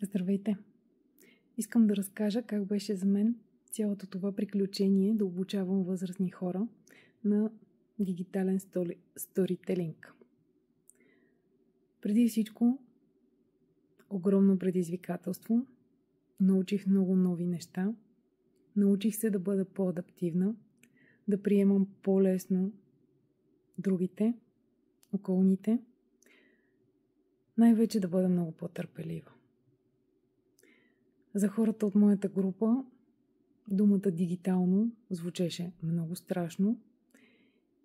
Здравейте! Искам да разкажа как беше за мен цялото това приключение да обучавам възрастни хора на дигитален сторителинг. Преди всичко, огромно предизвикателство. Научих много нови неща. Научих се да бъда по-адаптивна, да приемам по-лесно другите, околните. Най-вече да бъда много по-търпелива. За хората от моята група думата дигитално звучеше много страшно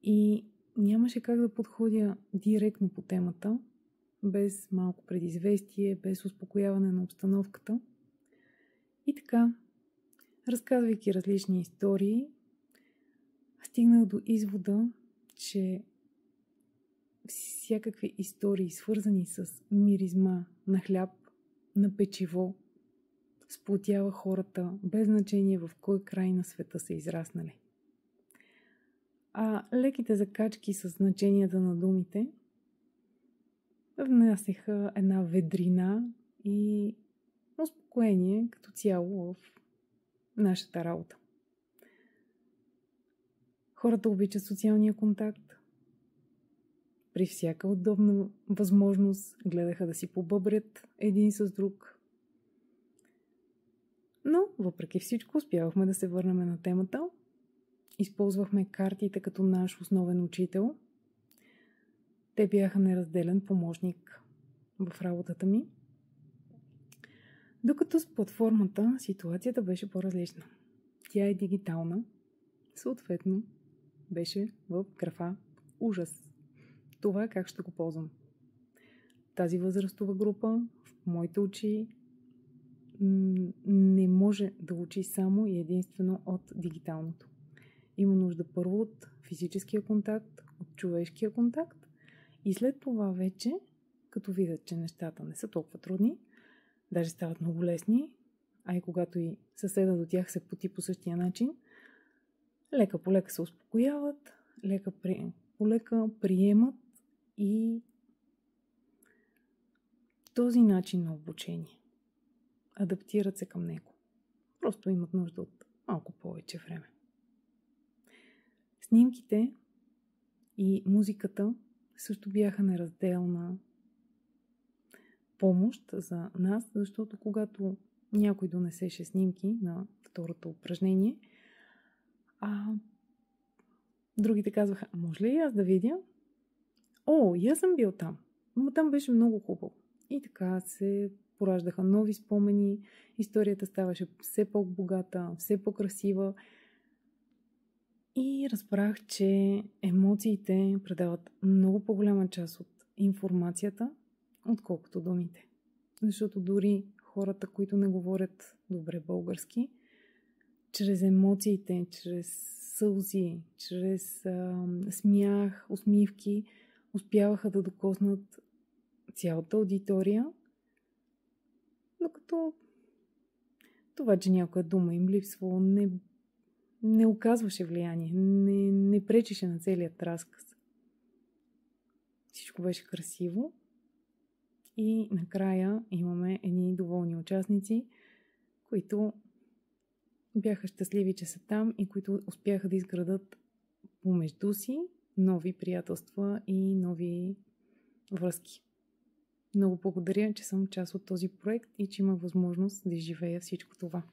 и нямаше как да подходя директно по темата, без малко предизвестие, без успокояване на обстановката. И така, разказвайки различни истории, стигнах до извода, че всякакви истории, свързани с миризма на хляб, на печиво, сплотява хората, без значение в кой край на света са израснали. А леките закачки с значенията на думите внасяха една ведрина и успокоение като цяло в нашата работа. Хората обичат социалния контакт. При всяка удобна възможност гледаха да си побъбрят един с друг. Но, въпреки всичко, успявахме да се върнем на темата. Използвахме картите като наш основен учител. Те бяха неразделен помощник в работата ми. Докато с платформата ситуацията беше по-различна. Тя е дигитална. Съответно, беше в графа ужас. Това как ще го ползвам. Тази възрастова група в моите очи не може да учи само и единствено от дигиталното. Има нужда първо от физическия контакт, от човешкия контакт и след това вече, като видят, че нещата не са толкова трудни, даже стават много лесни, а и когато и съседа до тях се поти по същия начин, лека по лека се успокояват, лека по лека приемат и този начин на обучение. Адаптират се към него. Просто имат нужда от малко повече време. Снимките и музиката също бяха неразделна помощ за нас, защото когато някой донесеше снимки на второто упражнение, другите казваха: може ли аз да видя? И аз съм бил там. Но там беше много хубаво. И така се пораждаха нови спомени, историята ставаше все по-богата, все по-красива и разбрах, че емоциите предават много по-голяма част от информацията, отколкото думите. Защото дори хората, които не говорят добре български, чрез емоциите, чрез сълзи, чрез смях, усмивки, успяваха да докоснат цялата аудитория, докато това, че някоя дума им липсва, не оказваше влияние, не пречеше на целият разказ. Всичко беше красиво и накрая имаме едни доволни участници, които бяха щастливи, че са там и които успяха да изградат помежду си нови приятелства и нови връзки. Много благодаря, че съм част от този проект и че имах възможност да изживея всичко това.